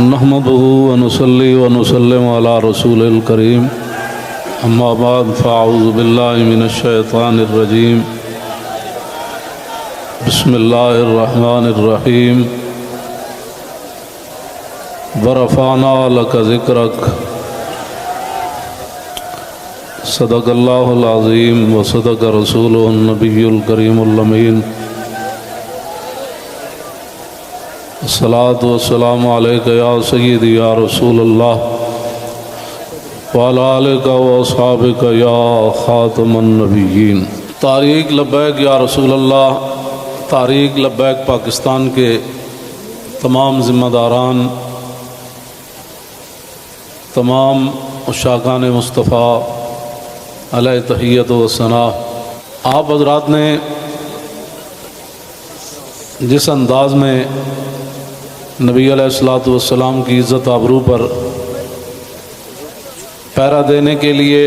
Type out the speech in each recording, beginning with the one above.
نحمده ونصلي ونسلم على رسول الكريم اما بعد فاعوذ بالله من الشيطان الرجيم بسم الله الرحمن الرحيم ورفعنا لك ذكرك صدق الله العظيم وصدق رسوله النبي الكريم الأمين الصلاة والسلام عليك يا سيدي يا رسول الله وعلى آلك وأصحابك يا خاتم النبيين۔ تحریک لبیک یا رسول اللہ، تحریک لبیک پاکستان کے تمام ذمہ داران، تمام عشاقان مصطفیٰ علیہ تحیت و ثنا، آپ حضرات نے جس انداز میں نبی علیہ الصلوۃ والسلام کی عزت آبرو پر پہرا دینے کے لیے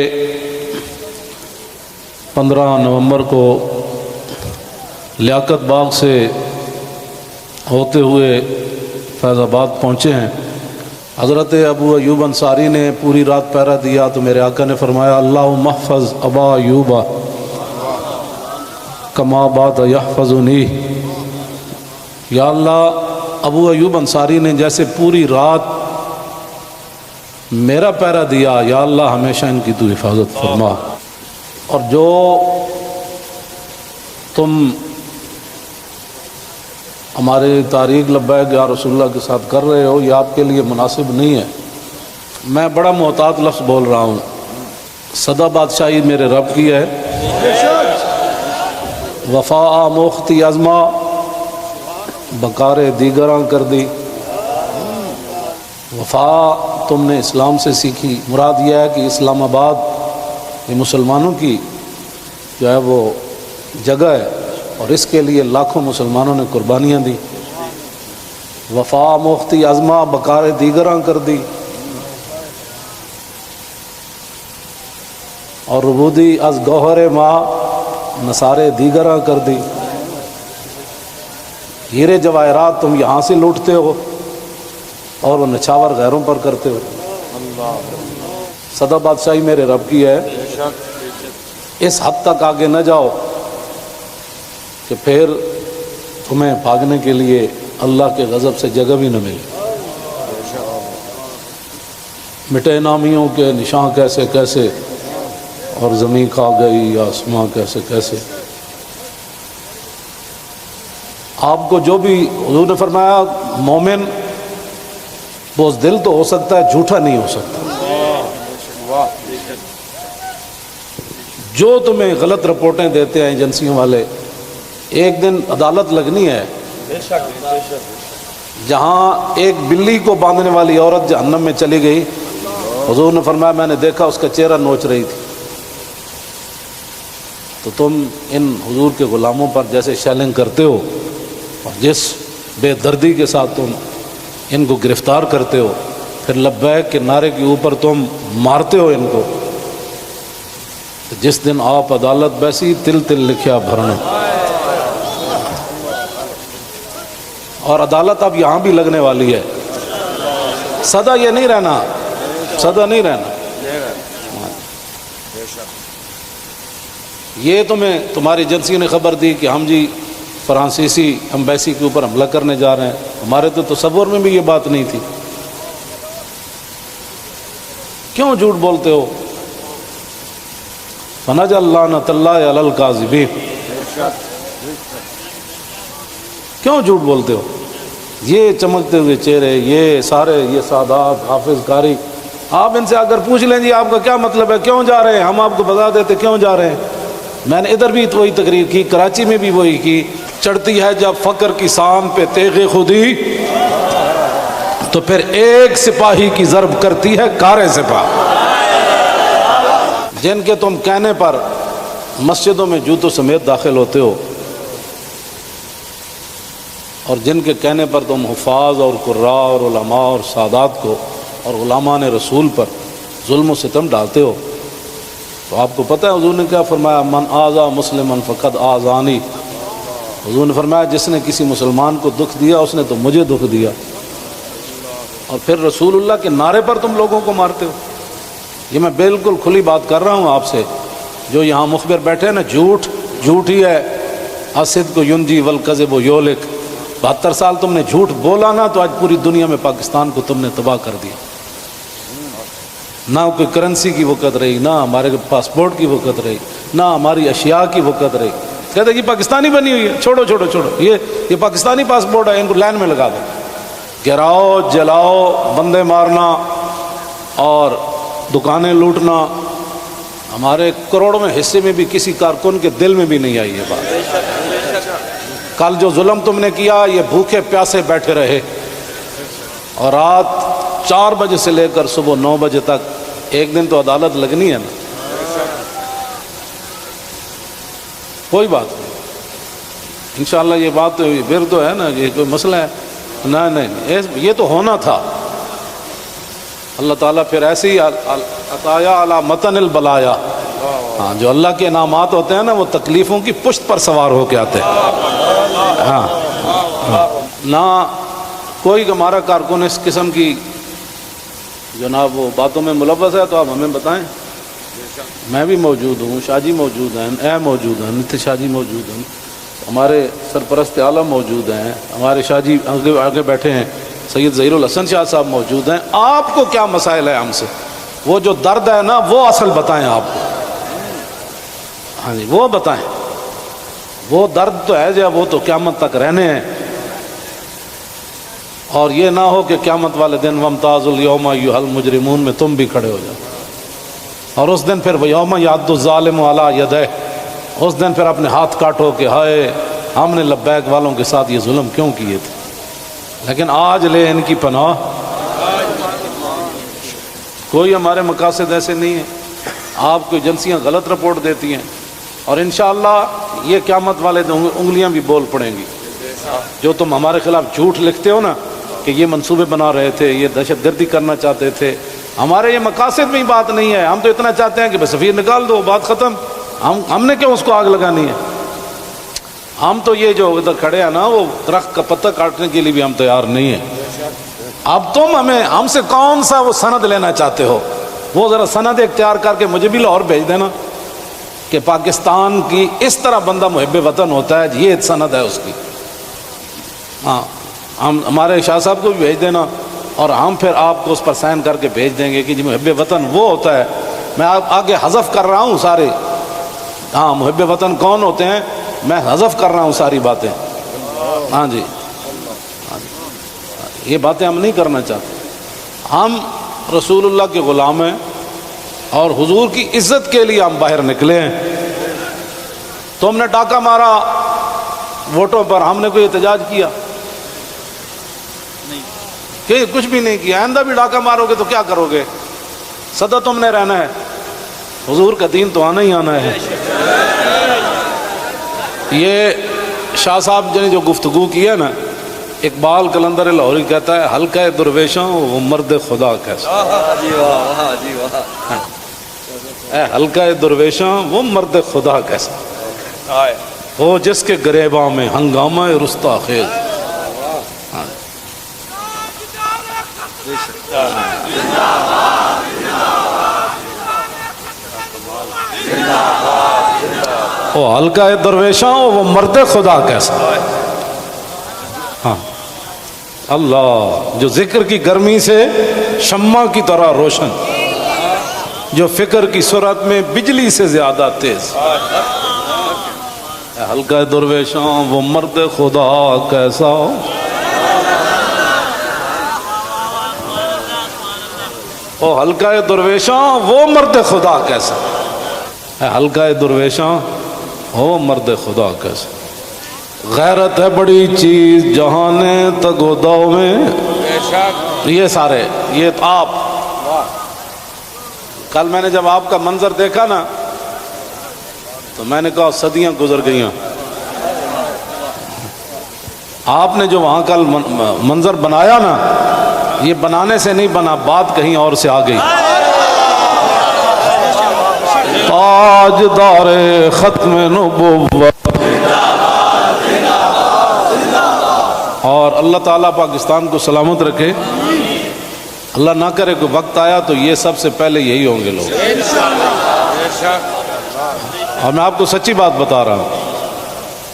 15 نومبر کو لیاقت باغ سے ہوتے ہوئے فیض آباد پہنچے ہیں۔ حضرت ابو ایوب انصاری نے پوری رات پہرا دیا تو میرے آقا نے فرمایا اللہم احفظ ابا ایوب کما بات یحفظنی، یا اللہ ابو ایوب انصاری نے جیسے پوری رات میرا پہرا دیا، یا اللہ ہمیشہ ان کی تو حفاظت فرما۔ اور جو تم ہمارے تحریک لبیک یا رسول اللہ کے ساتھ کر رہے ہو یہ آپ کے لیے مناسب نہیں ہے۔ میں بڑا محتاط لفظ بول رہا ہوں، صدا بادشاہی میرے رب کی ہے، وفا موختی ازما بکار دیگراں کر دی۔ وفا تم نے اسلام سے سیکھی، مراد یہ ہے کہ اسلام آباد یہ مسلمانوں کی جو ہے وہ جگہ ہے اور اس کے لیے لاکھوں مسلمانوں نے قربانیاں دی۔ وفا موختی ازما بکار دیگراں کر دی، اور ربودی از گوہر ماں نثارے دیگراں کر دی۔ ہیرے جواہرات تم یہاں سے لوٹتے ہو اور وہ نچھاور غیروں پر کرتے ہو۔ صدا بادشاہی میرے رب کی ہے، اس حد تک آگے نہ جاؤ کہ پھر تمہیں بھاگنے کے لیے اللہ کے غضب سے جگہ بھی نہ ملے۔ مٹے نامیوں کے نشان کیسے کیسے، اور زمین کھا گئی آسماں کیسے کیسے۔ آپ کو جو بھی حضور نے فرمایا مومن بزدل تو ہو سکتا ہے، جھوٹا نہیں ہو سکتا۔ جو تمہیں غلط رپورٹیں دیتے ہیں ایجنسیوں والے، ایک دن عدالت لگنی ہے جہاں ایک بلی کو باندھنے والی عورت جہنم میں چلی گئی۔ حضور نے فرمایا میں نے دیکھا اس کا چہرہ نوچ رہی تھی۔ تو تم ان حضور کے غلاموں پر جیسے شیلنگ کرتے ہو اور جس بے دردی کے ساتھ تم ان کو گرفتار کرتے ہو، پھر لبیک کے نعرے کے اوپر تم مارتے ہو ان کو، جس دن آپ عدالت بیسی تل تل لکھیا بھرنا۔ اور عدالت اب یہاں بھی لگنے والی ہے، سدا یہ نہیں رہنا، سدا نہیں رہنا۔ یہ تمہیں تمہاری ایجنسی نے خبر دی کہ ہم جی فرانسیسی امبیسی کے اوپر حملہ کرنے جا رہے ہیں، ہمارے تو تصور میں بھی یہ بات نہیں تھی۔ کیوں جھوٹ بولتے ہو؟ فنجعل لعنۃ اللہ علی الکاذبین، کیوں جھوٹ بولتے ہو؟ یہ چمکتے ہوئے چہرے، یہ سارے یہ سادات حافظ قاری، آپ ان سے اگر پوچھ لیں جی آپ کا کیا مطلب ہے، کیوں جا رہے ہیں، ہم آپ کو بتا دیتے کیوں جا رہے ہیں۔ میں نے ادھر بھی وہی تقریر کی، کراچی میں بھی وہی کی۔ چڑھتی ہے جب فقر کی سام پہ تیغ خودی، تو پھر ایک سپاہی کی ضرب کرتی ہے کار سپاہ۔ جن کے تم کہنے پر مسجدوں میں جوتوں سمیت داخل ہوتے ہو، اور جن کے کہنے پر تم حفاظ اور قراء اور علماء اور سادات کو اور غلامان رسول پر ظلم و ستم ڈالتے ہو، تو آپ کو پتہ ہے حضور نے کیا فرمایا، من آذا مسلما فقد آذانی۔ حضور نے فرمایا جس نے کسی مسلمان کو دکھ دیا اس نے تو مجھے دکھ دیا، اور پھر رسول اللہ کے نعرے پر تم لوگوں کو مارتے ہو. یہ میں بالکل کھلی بات کر رہا ہوں آپ سے. جو یہاں مخبر بیٹھے ہیں نا، جھوٹ ہی ہے. الصدق ینجی والکذب یہلک. 72 سال تم نے جھوٹ بولا نا، تو آج پوری دنیا میں پاکستان کو تم نے تباہ کر دیا. نہ کوئی کرنسی کی وقت رہی، نہ ہمارے پاسپورٹ کی وقت رہی، نہ ہماری اشیاء کی وقت رہی. کہتے ہیں کہ پاکستانی بنی ہوئی ہے، چھوڑو یہ پاکستانی پاسپورٹ ہے، ان کو لائن میں لگا دو. گراؤ، جلاؤ، بندے مارنا اور دکانیں لوٹنا، ہمارے کروڑوں میں حصے میں بھی کسی کارکن کے دل میں بھی نہیں آئی یہ بات. کل جو ظلم تم نے کیا، یہ بھوکے پیاسے بیٹھے رہے اور رات 4 بجے سے لے کر صبح 9 بجے تک. ایک دن تو عدالت لگنی ہے نا. کوئی بات نہیں، انشاءاللہ یہ بات پھر تو ہے نا، یہ کوئی مسئلہ ہے؟ نہیں، یہ تو ہونا تھا. اللہ تعالیٰ پھر ایسے ہی عطایا علی متن البلایا. ہاں، جو اللہ کے انعامات ہوتے ہیں نا، وہ تکلیفوں کی پشت پر سوار ہو کے آتے ہیں. ہاں، نہ کوئی ہمارا کارکن اس قسم کی جناب وہ باتوں میں ملوث ہے تو آپ ہمیں بتائیں. میں بھی موجود ہوں، شاہ جی موجود ہیں، اے موجود ہیں، نتیش شاہ جی موجود ہیں، ہمارے سرپرست عالم موجود ہیں، ہمارے شاہ جی آگے بیٹھے ہیں، سید ظہیر الحسن شاہ صاحب موجود ہیں. آپ کو کیا مسائل ہے ہم سے؟ وہ جو درد ہے نا، وہ اصل بتائیں آپ کو. ہاں جی، وہ بتائیں. وہ درد تو ہے جو وہ تو قیامت تک رہنے ہیں. اور یہ نہ ہو کہ قیامت والے دن وامتاز الیوم ایھا المجرمون میں تم بھی کھڑے ہو جاؤ. اور اس دن پھر ویوم یعض الظالم علی یدیہ، اس دن پھر اپنے ہاتھ کاٹو کہ ہائے ہم نے لبیک والوں کے ساتھ یہ ظلم کیوں کیے تھے. لیکن آج لے ان کی پناہ. کوئی ہمارے مقاصد ایسے نہیں ہیں. آپ کو ایجنسیاں غلط رپورٹ دیتی ہیں اور انشاءاللہ یہ قیامت والے دن انگلیاں بھی بول پڑیں گی. جو تم ہمارے خلاف جھوٹ لکھتے ہو نا کہ یہ منصوبے بنا رہے تھے، یہ دہشت گردی کرنا چاہتے تھے، ہمارے یہ مقاصد میں ہی بات نہیں ہے. ہم تو اتنا چاہتے ہیں کہ بس سفیر نکال دو، بات ختم. ہم نے کیوں اس کو آگ لگانی ہے؟ ہم تو یہ جو ادھر کھڑے ہیں نا، وہ درخت کا پتہ کاٹنے کے لیے بھی ہم تیار نہیں ہیں. اب تم ہم سے کون سا وہ سند لینا چاہتے ہو؟ وہ ذرا سند اختیار کر کے مجھے بھی لاہور بھیج دینا کہ پاکستان کی اس طرح بندہ محب وطن ہوتا ہے، یہ سند ہے اس کی. ہاں، ہم ہمارے شاہ صاحب کو بھی بھیج دینا اور ہم پھر آپ کو اس پر سائن کر کے بھیج دیں گے کہ جی محب وطن وہ ہوتا ہے. میں آگے حذف کر رہا ہوں سارے. ہاں، محب وطن کون ہوتے ہیں میں حذف کر رہا ہوں ساری باتیں. ہاں جی، یہ باتیں ہم نہیں کرنا چاہتے. ہم رسول اللہ کے غلام ہیں اور حضور کی عزت کے لیے ہم باہر نکلے ہیں. تم نے ڈاکہ مارا ووٹوں پر، ہم نے کوئی احتجاج کیا؟ کہ کچھ بھی نہیں کیا. آئندہ بھی ڈاکہ مارو گے تو کیا کرو گے؟ سدا تم نے رہنا ہے. حضور کا دین تو آنا ہی آنا ہے. یہ شاہ صاحب نے جو گفتگو کی ہے نا، اقبال قلندر لاہوری کہتا ہے حلقہ درویشوں وہ مرد خدا کیسا. اے حلقہ درویشوں وہ مرد خدا کیسا، وہ جس کے گریباں میں ہنگامہ رستا خیز. وہ حلقہ درویشاں وہ مرد خدا کیسا. ہاں، اللہ جو ذکر کی گرمی سے شمع کی طرح روشن، جو فکر کی سرعت میں بجلی سے زیادہ تیز. حلقہ درویشاں وہ مرد خدا کیسا. او حلقہ درویشاں وہ مرد خدا کیسا. حلقہ درویشاں وہ مرد خدا کیسا. غیرت ہے بڑی چیز جہانے تگودو میں. یہ سارے یہ آپ، کل میں نے جب آپ کا منظر دیکھا نا تو میں نے کہا صدیاں گزر گئیں. آپ نے جو وہاں کل منظر بنایا نا، یہ بنانے سے نہیں بنا، بات کہیں اور سے آ گئی. تاجدار ختم نبوت. اور اللہ تعالیٰ پاکستان کو سلامت رکھے. اللہ نہ کرے کہ وقت آیا تو یہ سب سے پہلے یہی ہوں گے لوگ. اور میں آپ کو سچی بات بتا رہا ہوں،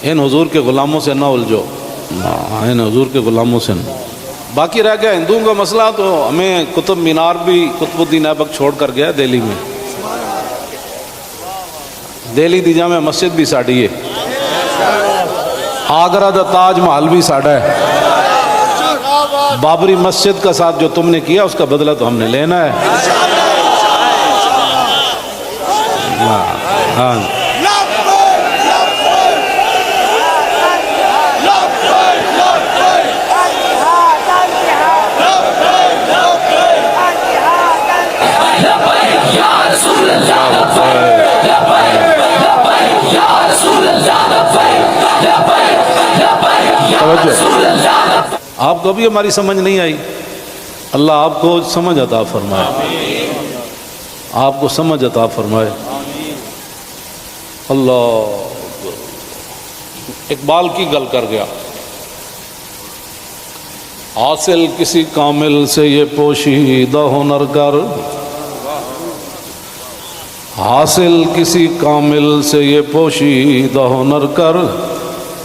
ان حضور کے غلاموں سے نہ الجھو، ان حضور کے غلاموں سے نہ. باقی رہ گیا ہندوؤں کا مسئلہ، تو ہمیں قطب مینار بھی قطب الدین ایبک چھوڑ کر گیا دہلی میں. دہلی دی جامع مسجد بھی ساڑی ہے، آگرہ دا تاج محل بھی ساڑا ہے. بابری مسجد کا ساتھ جو تم نے کیا اس کا بدلہ تو ہم نے لینا ہے. ہاں آپ کو بھی ہماری سمجھ نہیں آئی، اللہ آپ کو سمجھ عطا فرمائے، آپ کو سمجھ عطا فرمائے. اللہ اقبال کی گل کر گیا، حاصل کسی کامل سے یہ پوشیدہ ہنر کر، حاصل کسی کامل سے یہ پوشیدہ ہنر کر،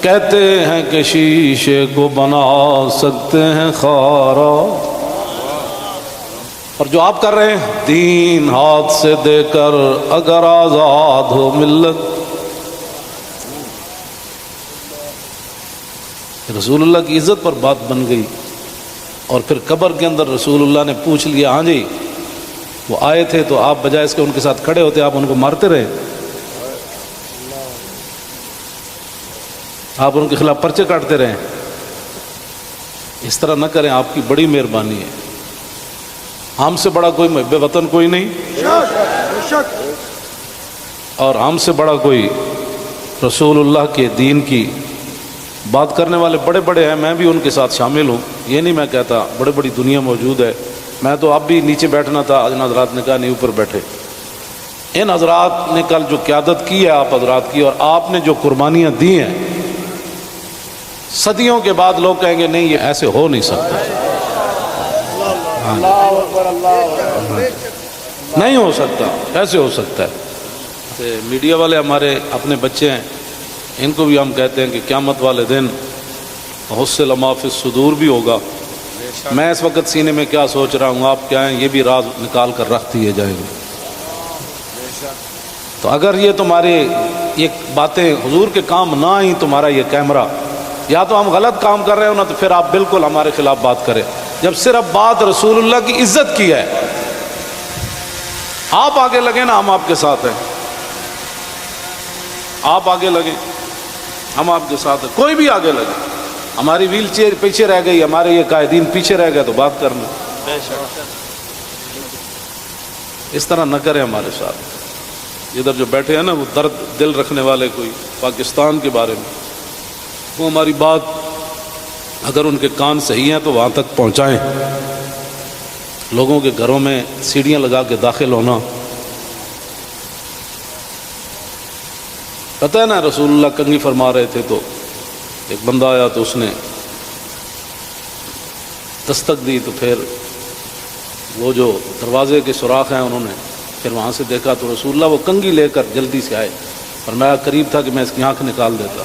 کہتے ہیں کہ شیشے کو بنا سکتے ہیں خارا. اور جو آپ کر رہے ہیں، دین ہاتھ سے دے کر اگر آزاد ہو ملت. رسول اللہ کی عزت پر بات بن گئی، اور پھر قبر کے اندر رسول اللہ نے پوچھ لیا، ہاں جی وہ آئے تھے تو آپ بجائے اس کے ان کے ساتھ کھڑے ہوتے، آپ ان کو مارتے رہے، آپ ان کے خلاف پرچے کاٹتے رہے. اس طرح نہ کریں، آپ کی بڑی مہربانی ہے. ہم سے بڑا کوئی محب وطن کوئی نہیں، اور ہم سے بڑا کوئی رسول اللہ کے دین کی بات کرنے والے بڑے بڑے ہیں. میں بھی ان کے ساتھ شامل ہوں، یہ نہیں میں کہتا، بڑے بڑی دنیا موجود ہے. میں تو اب بھی نیچے بیٹھنا تھا، ان حضرات نے کہا نہیں اوپر بیٹھے. ان حضرات نے کل جو قیادت کی ہے آپ حضرات کی، اور آپ نے جو قربانیاں دی ہیں، صدیوں کے بعد لوگ کہیں گے نہیں یہ ایسے ہو نہیں سکتا، نہیں ہو سکتا، ایسے ہو سکتا ہے. میڈیا والے ہمارے اپنے بچے ہیں، ان کو بھی ہم کہتے ہیں کہ قیامت والے دن حصل ما فی الصدور بھی ہوگا. میں اس وقت سینے میں کیا سوچ رہا ہوں، آپ کیا ہیں، یہ بھی راز نکال کر رکھ دیے جائیں گے. تو اگر یہ تمہارے یہ باتیں حضور کے کام نہ آئیں، تمہارا یہ کیمرہ، یا تو ہم غلط کام کر رہے ہو نا، تو پھر آپ بالکل ہمارے خلاف بات کریں. جب صرف بات رسول اللہ کی عزت کی ہے، آپ آگے لگے نا، ہم آپ کے ساتھ ہیں. آپ آگے لگے، ہم آپ کے ساتھ ہیں. کوئی بھی آگے لگے. ہماری ویل چیئر پیچھے رہ گئی، ہمارے یہ قائدین پیچھے رہ گئے، تو بات کرنا. اس طرح نہ کریں ہمارے ساتھ. ادھر جو بیٹھے ہیں نا، وہ درد دل رکھنے والے کوئی پاکستان کے بارے میں، وہ ہماری بات اگر ان کے کان صحیح ہیں تو وہاں تک پہنچائیں. لوگوں کے گھروں میں سیڑھیاں لگا کے داخل ہونا، پتہ ہے نا رسول اللہ کنگھی فرما رہے تھے تو ایک بندہ آیا تو اس نے دستک دی، تو پھر وہ جو دروازے کے سوراخ ہیں انہوں نے پھر وہاں سے دیکھا تو رسول اللہ وہ کنگھی لے کر جلدی سے آئے، اور میں قریب تھا کہ میں اس کی آنکھ نکال دیتا.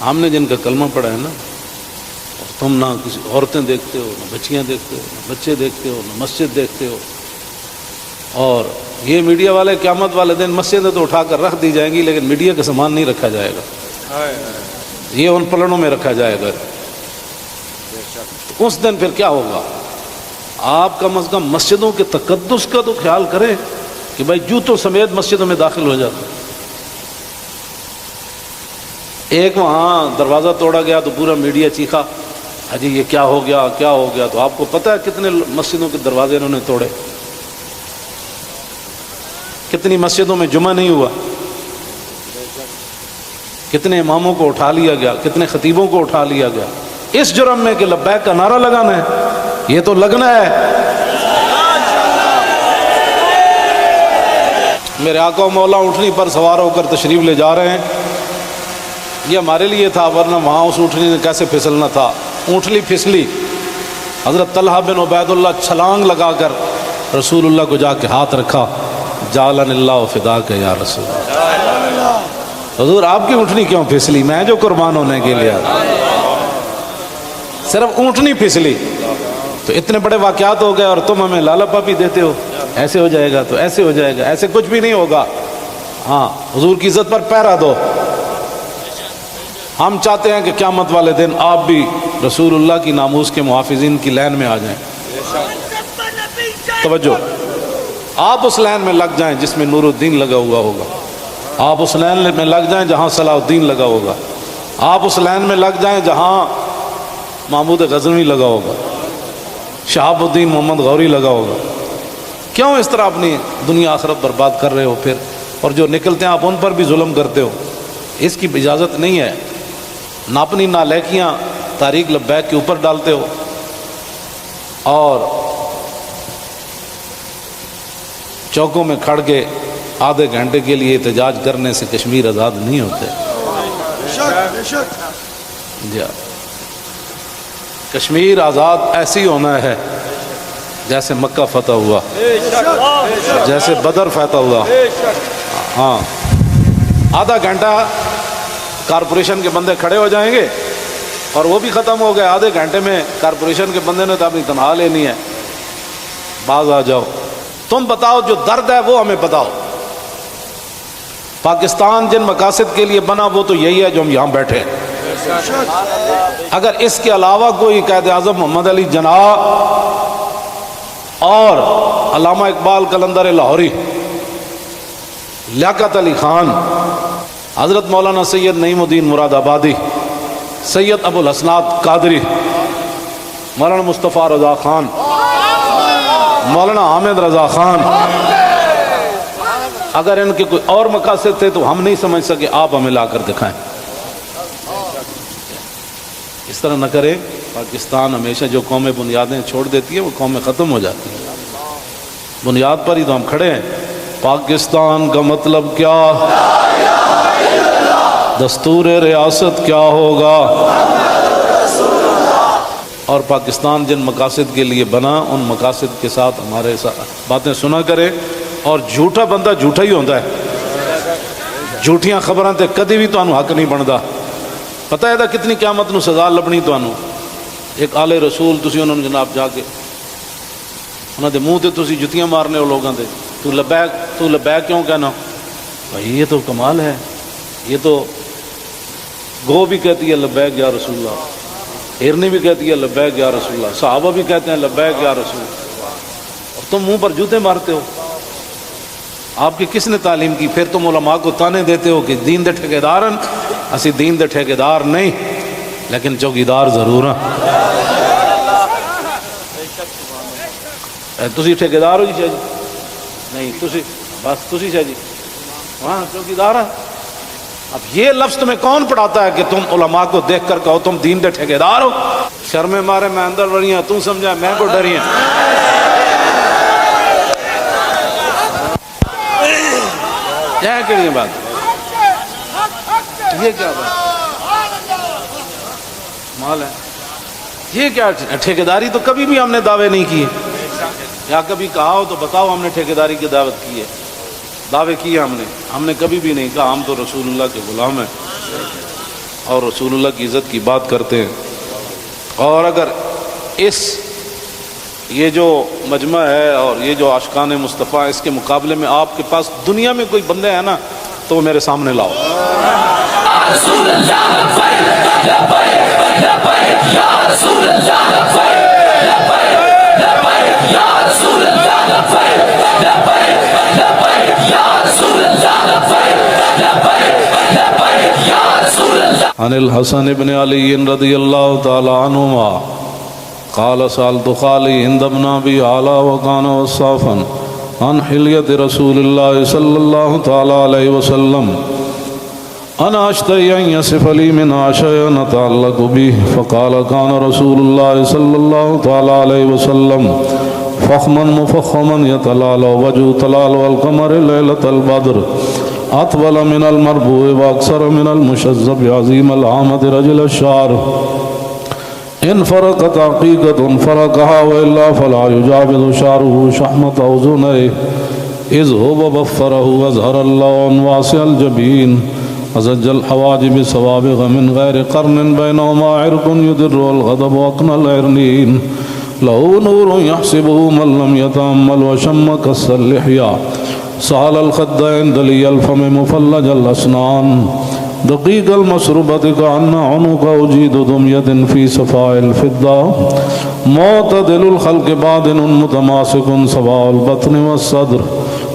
ہم نے جن کا کلمہ پڑھا ہے نا، اور تم نہ کسی عورتیں دیکھتے ہو، نہ بچیاں دیکھتے ہو، نہ بچے دیکھتے ہو، نہ مسجد دیکھتے ہو. اور یہ میڈیا والے قیامت والے دن مسجدیں تو اٹھا کر رکھ دی جائیں گی، لیکن میڈیا کا سامان نہیں رکھا جائے گا، یہ ان پلڑوں میں رکھا جائے گا. تو اس دن پھر کیا ہوگا؟ آپ کم از کم مسجدوں کے تقدس کا تو خیال کریں کہ بھائی جوتوں سمیت مسجدوں میں داخل ہو جاتے. ایک وہاں دروازہ توڑا گیا تو پورا میڈیا چیخا، حجی یہ کیا ہو گیا، کیا ہو گیا. تو آپ کو پتہ ہے کتنے مسجدوں کے دروازے انہوں نے توڑے، کتنی مسجدوں میں جمعہ نہیں ہوا، کتنے اماموں کو اٹھا لیا گیا، کتنے خطیبوں کو اٹھا لیا گیا، اس جرم میں کہ لبیک کا نعرہ لگانا ہے. یہ تو لگنا ہے. میرے آقا و مولا اونٹنی پر سوار ہو کر تشریف لے جا رہے ہیں. یہ ہمارے لیے تھا، ورنہ وہاں اس اونٹنی نے کیسے پھسلنا تھا. اونٹلی پھسلی، حضرت طلحہ بن عبید اللہ چھلانگ لگا کر رسول اللہ کو جا کے ہاتھ رکھا، جعلن اللہ فداک یا رسول اللہ، حضور آپ کی اونٹنی کیوں پھسلی؟ میں جو قربان ہونے کے لیے صرف اونٹنی پھسلی تو اتنے بڑے واقعات ہو گئے، اور تم ہمیں لالا پاپی دیتے ہو، ایسے ہو جائے گا تو ایسے ہو جائے گا، ایسے کچھ بھی نہیں ہوگا۔ ہاں حضور کی عزت پر پہرا دو۔ ہم چاہتے ہیں کہ قیامت والے دن آپ بھی رسول اللہ کی ناموس کے محافظین کی لائن میں آ جائیں۔ توجہ، آپ اس لائن میں لگ جائیں جس میں نور الدین لگا ہوا ہوگا، آپ اس لائن میں لگ جائیں جہاں صلاح الدین لگا ہوگا، آپ اس لائن میں لگ جائیں جہاں محمود غزنوی لگا ہوگا، شہاب الدین محمد غوری لگا ہوگا۔ کیوں اس طرح اپنی دنیا آخرت برباد کر رہے ہو پھر؟ اور جو نکلتے ہیں آپ ان پر بھی ظلم کرتے ہو، اس کی اجازت نہیں ہے۔ نہ اپنی نالائکیاں تاریخ لبیک کے اوپر ڈالتے ہو، اور چوکوں میں کھڑ کے آدھے گھنٹے کے لیے احتجاج کرنے سے کشمیر آزاد نہیں ہوتے۔ جی کشمیر آزاد ایسی ہونا ہے جیسے مکہ فتح ہوا، جیسے بدر فتح ہوا۔ ہاں آدھا گھنٹہ کارپوریشن کے بندے کھڑے ہو جائیں گے اور وہ بھی ختم ہو گئے، آدھے گھنٹے میں کارپوریشن کے بندے نے تو اپنی تنخواہ لینی ہے، باز آ جاؤ، تم بتاؤ جو درد ہے وہ ہمیں بتاؤ۔ پاکستان جن مقاصد کے لیے بنا وہ تو یہی ہے جو ہم یہاں بیٹھے ہیں۔ اگر اس کے علاوہ کوئی قائد اعظم محمد علی جناح اور علامہ اقبال قلندر لاہوری، لیاقت علی خان، حضرت مولانا سید نعیم الدین مراد آبادی، سید ابو الحسنات قادری، مولانا مصطفیٰ رضا خان، مولانا حامد رضا خان، اگر ان کے کوئی اور مقاصد تھے تو ہم نہیں سمجھ سکے، آپ ہمیں لا کر دکھائیں۔ اس طرح نہ کریں۔ پاکستان ہمیشہ جو قومیں بنیادیں چھوڑ دیتی ہیں وہ قومیں ختم ہو جاتی ہیں، بنیاد پر ہی تو ہم کھڑے ہیں۔ پاکستان کا مطلب کیا؟ دستور ریاست کیا ہوگا؟ اور پاکستان جن مقاصد کے لیے بنا ان مقاصد کے ساتھ ہمارے ساتھ باتیں سنا کرے، اور جھوٹا بندہ جھوٹا ہی ہوتا ہے، جھوٹیاں خبراں تے کدی بھی تانوں حق نہیں بندا۔ پتہ ہے کتنی قیامت نو سزا لبنی تانوں۔ ایک آل رسول تسی انہوں نے جناب جا کے انہوں دے منہ تے تسی جتیاں مارنے ہو لوگاں دے، تو لبیک کیوں کہنا؟ بھائی یہ تو کمال ہے، یہ تو گو بھی کہتی ہے لبیک یا رسول اللہ، ہرنی بھی کہتی ہے لبیک یا رسول اللہ، صحابہ بھی کہتے ہیں لبیک یا رسول اللہ، اور تم منہ پر جوتے مارتے ہو۔ آپ کی کس نے تعلیم کی؟ پھر تم علماء کو تانے دیتے ہو کہ دین دے ٹھیکیدارن، اسی دین دے ٹھیکیدار نہیں لیکن چوکیدار ضرور ہیں۔ تسی ٹھیکیدار ہو جی شاہ جی؟ نہیں تسی بس تسی شاہ جی وہاں چوکیدار ہیں۔ اب یہ لفظ تمہیں کون پڑھاتا ہے کہ تم علماء کو دیکھ کر کہو تم دین دے ٹھیکیدار ہو؟ شرم مارے میں اندر بڑی ہوں، تم سمجھا میں کو ڈری ہیں۔ کیا کہنی بات؟ یہ کیا بات مال ہے؟ یہ کیا ٹھیکیداری؟ تو کبھی بھی ہم نے دعوے نہیں کیے، یا کبھی کہا ہو تو بتاؤ ہم نے ٹھیکیداری کی دعوت کی ہے، دعوے کیے ہم نے کبھی بھی نہیں کہا ہم تو رسول اللہ کے غلام ہیں اور رسول اللہ کی عزت کی بات کرتے ہیں۔ اور اگر یہ جو مجمع ہے اور یہ جو عاشقان مصطفیٰ، اس کے مقابلے میں آپ کے پاس دنیا میں کوئی بندے ہیں نا تو وہ میرے سامنے لاؤ۔ عن الحسن بن علی رضی اللہ تعالی عنہما قال سألت خالي عند ابن أبي علا وكان وصافا عن حلية رسول الله صلى الله تعالى عليه وسلم أنا أشتهي أن يصف لي من شيئا نتعلق به فقال كان رسول الله صلى الله تعالى عليه وسلم فخما مفخما يتلال وجه تلال والقمر ليلة البدر أطول من المربوع وأكثر من المشذب عظيم العامة رجل الشعر إن فرقت عقيقة فرقها وإلا فلا يجاوز شعره شحمة أذنيه إذ هو بفره وأزهر اللون واسع الجبين أزج الحواجب سوابغ من غير قرن بينهما عرق يدر الغضب وأقنى العرنين له نور يحسبه من لم يتأمل وشم كس اللحية سال الخدين دلي الفم مفلج الأسنان دقيق المسربة كأن عنق أجيد دمية في صفاء الفضة معتدل الخلق بادن متماسك سواء البطن والصدر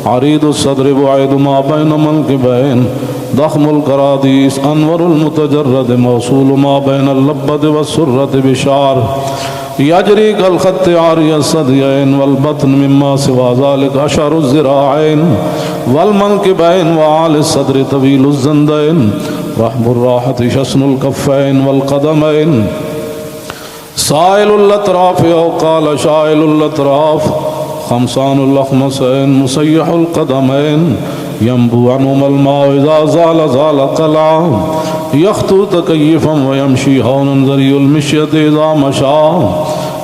عريض الصدر بعيد ما بين منكبين ضخم الكراديس أنور المتجرد موصول ما بين اللبة والسرة بشعر يجري كالخط عاري الثديين والبطن مما سوى ذلك أشعر الذراعين والمنكبين وعالي الصدر طويل الزندين رحب الراحة شسن الكفين والقدمين سائل الأطراف أو قال شائل الأطراف خمسان الأخمسين مسيح القدمين ينبو عنهما الماء إذا زال زال قلعا يخطو تكيفا ويمشي هونا ذري المشية إذا مشى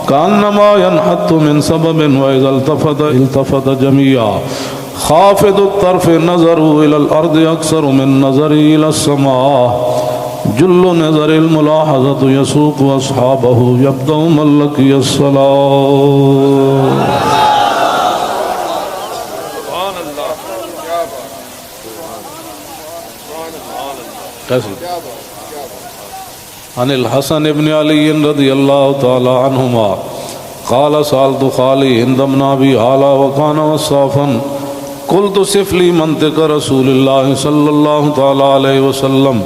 كأنما ينحت من سبب وإذا التفت جميعا خافض الطرف نظره إلى الأرض أكثر من نظره إلى السماء جل نظر الملاحظة يسوق أصحابه يبدأ من لقي الصلاة. عن الحسن بن علي رضي الله تعالى عنهما قال سألت خالي هند بن أبي هالة وكان وصافا قلت صف لي منطق رسول الله صلى الله تعالى عليه وسلم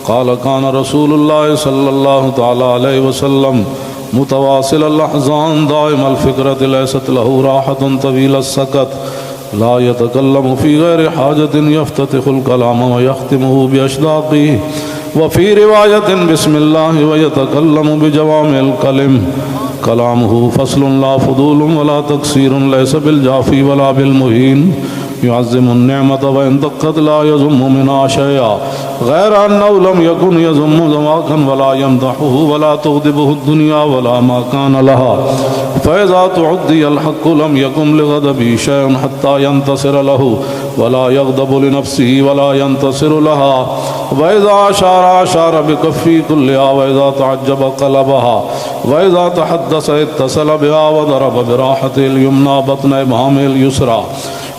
قال كان رسول الله صلى الله تعالى عليه وسلم متواصل الأحزان دائم الفكرة ليست له راحة طويل السكت لا يتكلم في غير حاجة يفتتح الكلام ويختمه بأشداقه وفي رواية بسم الله ويتكلم بجوامع الكلم كلامه فصل لا فضول ولا تقصير ليس بالجافي ولا بالمهين يعظم النعمة وإن دقت لا يزم منها شيئا غير أنه لم يكن يزم ذواكا ولا يمدحه ولا تغضبه الدنيا ولا ما كان لها فإذا تعدي الحق لم يكن لغضبه شيء حتى ينتصر له ولا يغضب لنفسه ولا ينتصر لها وإذا أشار بكفه كلها وإذا تعجب قلبها وإذا تحدث اتصل بها وضرب براحته اليمنى بطن إبهامه اليسرى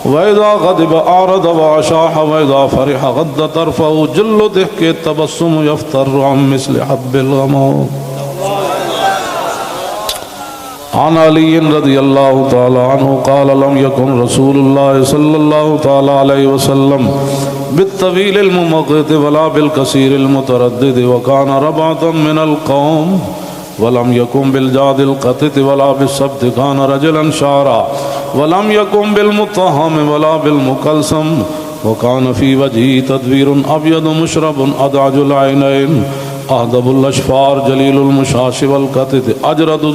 وإذا غضب أعرض وأشاح وإذا فرح غض طرفه جل ضحك التبسم يفتر عن مثل حب الغمام. عن علي رضي الله تعالى عنه قال لم يكن رسول الله صلى الله تعالى عليه وسلم بالطويل الممقت ولا بالكثير المتردد وكان ربعة من القوم ولم يكن بالجاد القتت ولا بالسبت كان رجلا شعرا ولم يكن بالمطهم ولا بالمكلسم وكان في وجهه تدبير أبيض مشرب أدعج العينين أهدب الأشفار جليل المشاش والكتت أجرد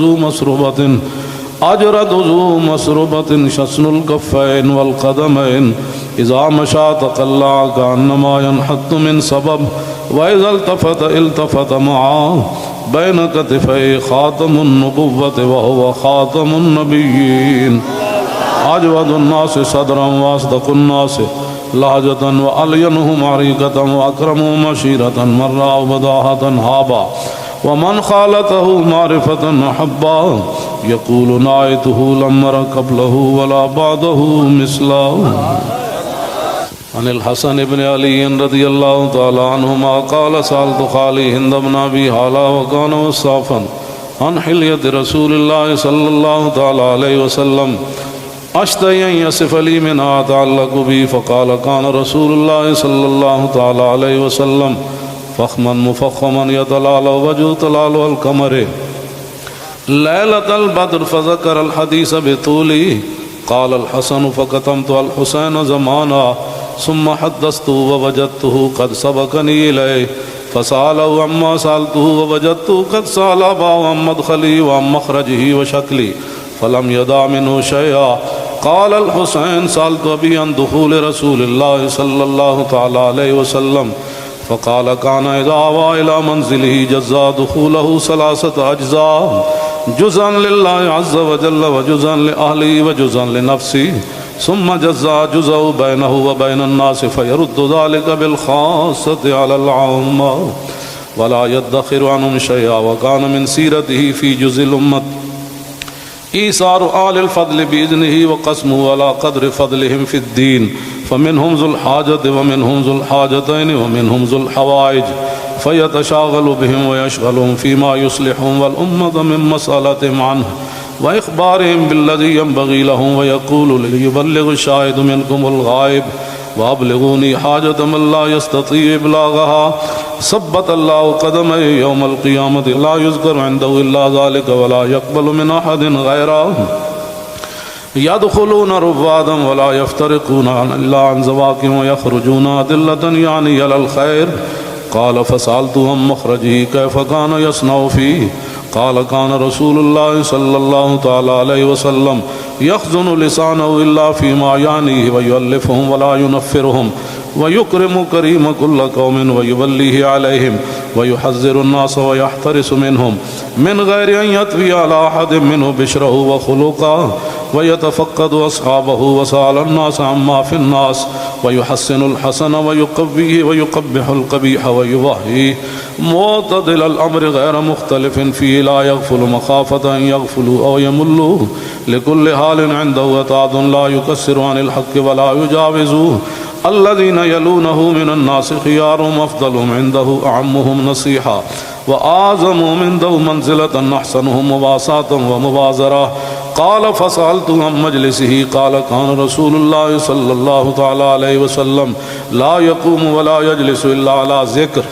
ذو مسربة شسن الكفين والقدمين إذا مشى تقلع كأنما ينحط من سبب وإذا التفت معه بين كتفيه خاتم النبوة وهو خاتم النبيين أجود الناس صدرا وأصدق الناس لهجة وألينهم عريقة وأكرمهم عشيرة مرة وبداهة هابا ومن خالته معرفة أحبا يقول نعيته لم أر قبله ولا بعده مثله. عن الحسن بن علي رضي الله تعالى عنهما قال سألت خالي هند بن أبي هالة وكان وصافا عن حلية رسول الله صلى الله تعالى عليه وسلم أشتهي أن يصف لي منها أتعلق بي فقال كان رسول الله صلى الله تعالى عليه وسلم فخما مفخما يتلال وجه تلال القمر ليلة البدر فذكر الحديث بطوله قال الحسن فكتمت الحسين زمانا ثم حدثته ووجدته قد سبقني إليه فسأله عما سألته ووجدته قد سأل أباه عن مدخلي وعن مخرجه وشكلي فلم يدع منه شيئا. قال الحسين سألت أبي عن دخول رسول الله صلى الله تعالى عليه وسلم فقال كان إذا آوى إلى منزله جزا دخوله 3 أجزاء، جزءا لله عز وجل وجزءا لأهله وجزءا لنفسه، ثم جزا جزء بينه وبين الناس فيرد ذلك بالخاصة على العامة ولا يدخر عنهم شيئا. وكان من سيرته في جزء الأمة إيثار آل الفضل بإذنه وقسمه على قدر فضلهم في الدين، فمنهم ذو الحاجة ومنهم ذو الحاجتين ومنهم ذو الحوائج، فيتشاغل بهم ويشغلهم فيما يصلحهم والأمة من مسألتهم عنه وإخبارهم بالذي ينبغي لهم، ويقول ليبلغ الشاهد منكم الغائب وأبلغوني حاجة من لا يستطيع إبلاغها. ثبت الله قدمه يوم القيامة لا يذكر عنده إلا ذلك ولا يقبل من أحد غيره، يدخلون رفادا ولا يفترقون إلا عن زواكهم ويخرجون أدلة يعني على الخير. قال فسألته عن مخرجه كيف كان يصنع فيه؟ قال كان رسول الله صلى الله تعالى عليه وسلم يخزن لسانه إلا فيما يعنيه ويؤلفهم ولا ينفرهم ويكرم كريم كل قوم ويوليه عليهم ويحذر الناس ويحترس منهم من غير أن يطوي على أحد منه بشره وخلقه ويتفقد أصحابه وسأل الناس عما في الناس ويحسن الحسن ويقويه ويقبح القبيح ويوهيه معتدل الأمر غير مختلف فيه لا يغفل مخافة أن يغفلوا أو يملوا لكل حال عنده وتعد لا يكسر عن الحق ولا يجاوزوه. الذين يلونه من الناس خيارهم أفضلهم عنده أعمهم نصيحة وأعظمهم عنده منزلة أحسنهم مواساة ومبازرة. قال فسألت عن مجلسه قال كان رسول الله صلى الله تعالى عليه وسلم لا يقوم ولا يجلس إلا على ذكر،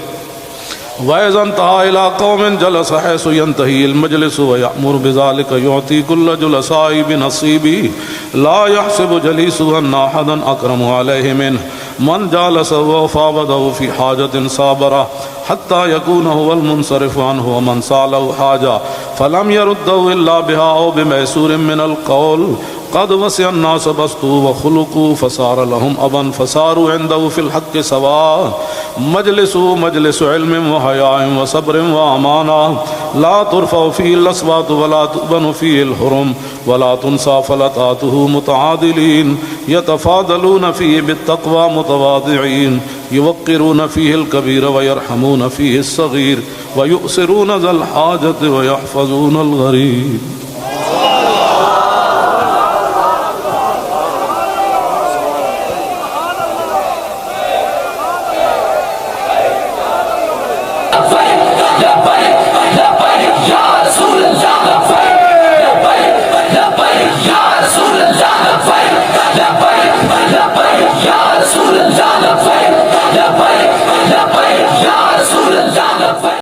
وإذا انتهى إلى قوم جلس حيث ينتهي المجلس ويأمر بذلك يعطي كل جلساء بنصيبه لا يحسب جليسه أن أحدا أكرم عليه منه. من جالسه وفاوضه في حاجة صابره حتى يكون هو المنصرف عنه، ومن سأله حاجة فلم يرده إلا بها أو بميسور من القول قد وسع الناس بسطوا وخلقوا فصار لهم أبا فصاروا عنده في الحق سواء. مجلسوا مجلس علم وحياء وصبر وأمانة لا ترفع فيه الأصوات ولا تؤبن فيه الحرم ولا تنسى فلتاته متعادلين يتفاضلون فيه بالتقوى متواضعين يوقرون فيه الكبير ويرحمون فيه الصغير ويؤسرون ذا الحاجة ويحفظون الغريب. لبيك لبيك يا رسول الله لبيك لبيك